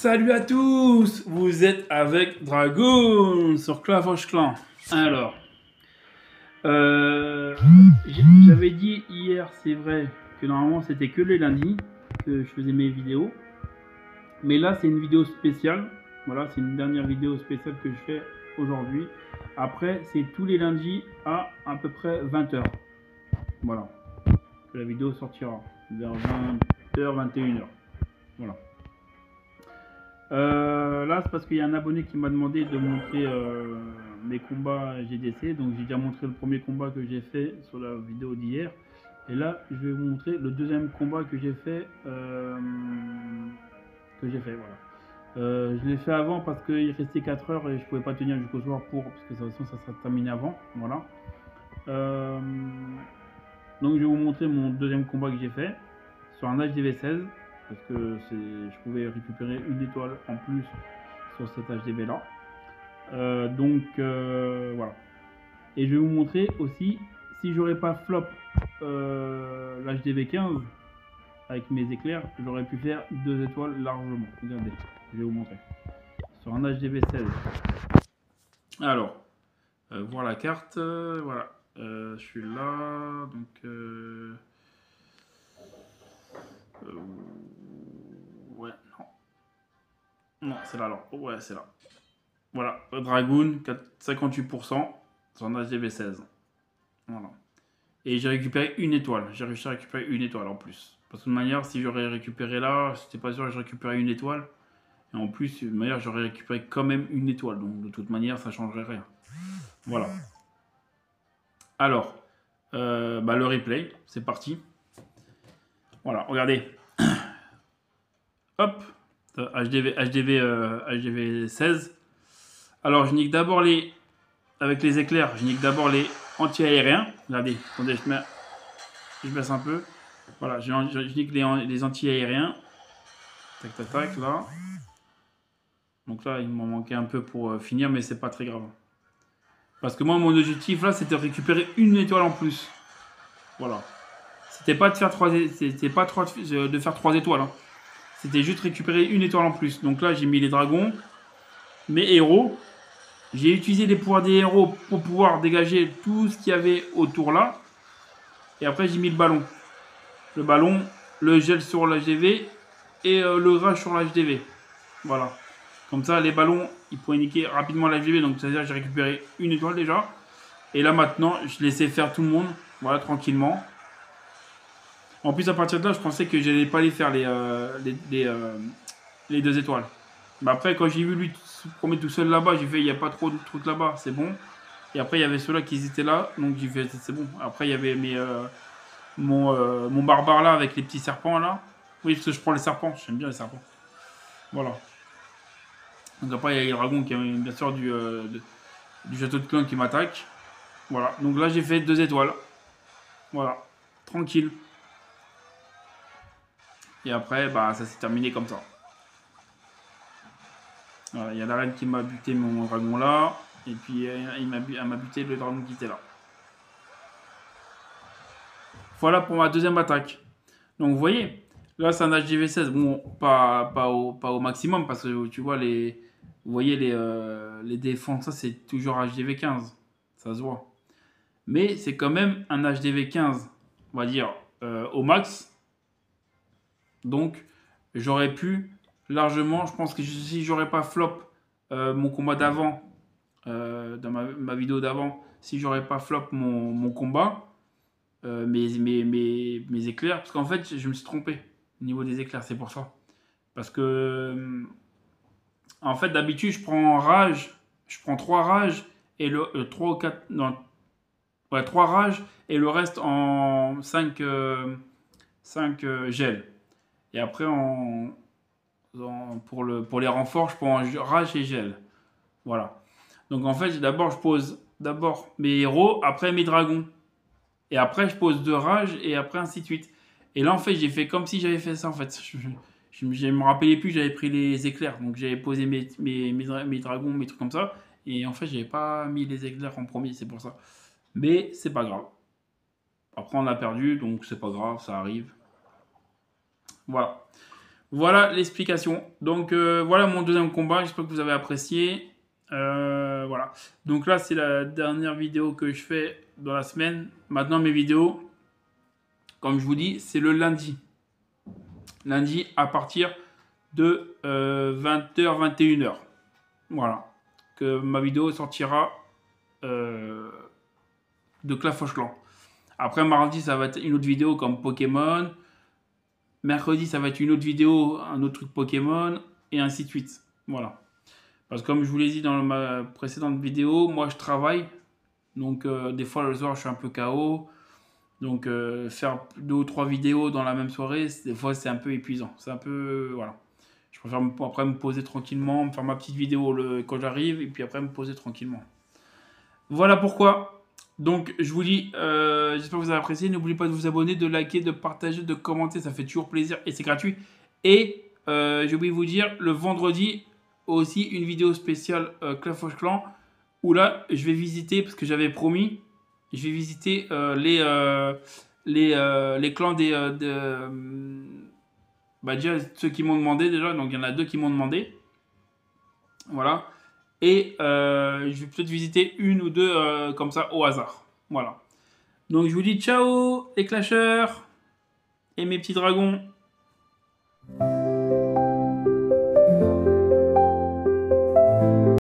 Salut à tous, vous êtes avec Dragoon sur Clash Clan. Alors, j'avais dit hier, c'est vrai, que normalement c'était que les lundis que je faisais mes vidéos. Mais là, c'est une vidéo spéciale. Voilà, c'est une dernière vidéo spéciale que je fais aujourd'hui. Après, c'est tous les lundis à peu près 20h. Voilà, que la vidéo sortira vers 20h, 21h. Voilà. Là, c'est parce qu'il y a un abonné qui m'a demandé de montrer mes combats GDC. Donc, j'ai déjà montré le premier combat que j'ai fait sur la vidéo d'hier. Et là, je vais vous montrer le deuxième combat que j'ai fait. Voilà. Je l'ai fait avant parce qu'il restait 4 heures et je pouvais pas tenir jusqu'au soir parce que de toute façon, ça sera terminé avant. Voilà. Donc, je vais vous montrer mon deuxième combat que j'ai fait sur un HDV 16. Parce que je pouvais récupérer une étoile en plus sur cet HDV là. Voilà. Et je vais vous montrer aussi si j'aurais pas flop l'HDV 15 avec mes éclairs, j'aurais pu faire 2 étoiles largement. Regardez, je vais vous montrer. Sur un HDV 16. Alors, voir la carte. Voilà. Je suis là. Donc. Ouais, non. Non, c'est là alors. Ouais, c'est là. Voilà, Dragoon, 58% sur un HDV 16. Voilà. Et j'ai récupéré une étoile. J'ai réussi à récupérer une étoile en plus. Parce que de toute manière, si j'aurais récupéré là, c'était pas sûr que je récupérais une étoile. Et en plus, de toute manière, j'aurais récupéré quand même une étoile. Donc de toute manière, ça changerait rien. Voilà. Alors, le replay, c'est parti. Voilà, regardez. Hop, HDV 16. Alors, je nique d'abord avec les éclairs, je nique d'abord les anti-aériens. Regardez, attendez, je baisse un peu. Voilà, je nique les anti-aériens. Tac, tac, tac, là. Donc là, il m'en manquait un peu pour finir, mais c'est pas très grave. Parce que moi, mon objectif, là, c'était de récupérer une étoile en plus. Voilà. C'était pas de faire 3 étoiles. Hein. C'était juste récupérer une étoile en plus. Donc là, j'ai mis les dragons, mes héros. J'ai utilisé les pouvoirs des héros pour pouvoir dégager tout ce qu'il y avait autour là. Et après, j'ai mis le ballon. Le ballon, le gel sur l'HDV et le rage sur l'HDV. Voilà. Comme ça, les ballons, ils pourraient niquer rapidement l'HDV. Donc, c'est-à-dire j'ai récupéré une étoile déjà. Et là, maintenant, je laissais faire tout le monde. Voilà, tranquillement. En plus, à partir de là, je pensais que j'allais pas les faire les 2 étoiles. Mais après, quand j'ai vu lui se promener tout seul là-bas, j'ai fait, il n'y a pas trop de trucs là-bas, c'est bon. Et après, il y avait ceux-là qui étaient là, donc j'ai fait, c'est bon. Après, il y avait mon barbare là avec les petits serpents là. Oui, parce que je prends les serpents, j'aime bien les serpents. Voilà. Donc après, il y a les dragons qui bien sûr du château de clan qui m'attaque. Voilà. Donc là, j'ai fait 2 étoiles. Voilà. Tranquille. Et après, bah, ça s'est terminé comme ça. Voilà, il y a la reine qui m'a buté mon dragon là. Et puis, elle m'a buté le dragon qui était là. Voilà pour ma deuxième attaque. Donc, vous voyez, là, c'est un HDV 16. Bon, pas au maximum parce que tu vois, vous voyez les défenses, ça, c'est toujours HDV 15. Ça se voit. Mais c'est quand même un HDV 15, on va dire, au max. Donc, j'aurais pu largement, je pense que si j'aurais pas flop mon combat d'avant, dans ma vidéo d'avant, si j'aurais pas flop mon combat, mes éclairs, parce qu'en fait, je me suis trompé au niveau des éclairs, c'est pour ça. Parce que, en fait, d'habitude, je prends 3 rages et le 3 ou 4, non, ouais, 3 rages et le reste en 5 gels. Et après, pour les renforts, je prends rage et gel. Voilà. Donc en fait, d'abord, je pose mes héros, après mes dragons. Et après, je pose 2 rages et après ainsi de suite. Et là, en fait, j'ai fait comme si j'avais fait ça. En fait, je me rappelais plus, j'avais pris les éclairs. Donc j'avais posé mes dragons, mes trucs comme ça. Et en fait, j'avais pas mis les éclairs en premier, c'est pour ça. Mais c'est pas grave. Après, on a perdu, donc c'est pas grave, ça arrive. Voilà. Voilà l'explication. Donc voilà mon deuxième combat. J'espère que vous avez apprécié. Voilà. Donc là, c'est la dernière vidéo que je fais dans la semaine. Maintenant, mes vidéos, comme je vous dis, c'est le lundi. Lundi à partir de 20h, 21h. Voilà. Que ma vidéo sortira de Clash of Clans. Après, mardi, ça va être une autre vidéo comme Pokémon. Mercredi, ça va être une autre vidéo, un autre truc Pokémon, et ainsi de suite. Voilà. Parce que comme je vous l'ai dit dans ma précédente vidéo, moi je travaille. Donc des fois le soir je suis un peu KO. Donc faire 2 ou 3 vidéos dans la même soirée, des fois c'est un peu épuisant. C'est un peu... voilà. Je préfère après me poser tranquillement, me faire ma petite vidéo quand j'arrive, et puis après me poser tranquillement. Voilà pourquoi. Donc je vous dis, j'espère que vous avez apprécié. N'oubliez pas de vous abonner, de liker, de partager, de commenter. Ça fait toujours plaisir et c'est gratuit. Et j'ai oublié de vous dire, le vendredi aussi une vidéo spéciale Clash of Clans où là je vais visiter, parce que j'avais promis, je vais visiter les clans bah déjà ceux qui m'ont demandé déjà. Donc il y en a 2 qui m'ont demandé. Voilà. Et je vais peut-être visiter une ou 2 comme ça au hasard. Voilà. Donc je vous dis ciao les clasheurs et mes petits dragons.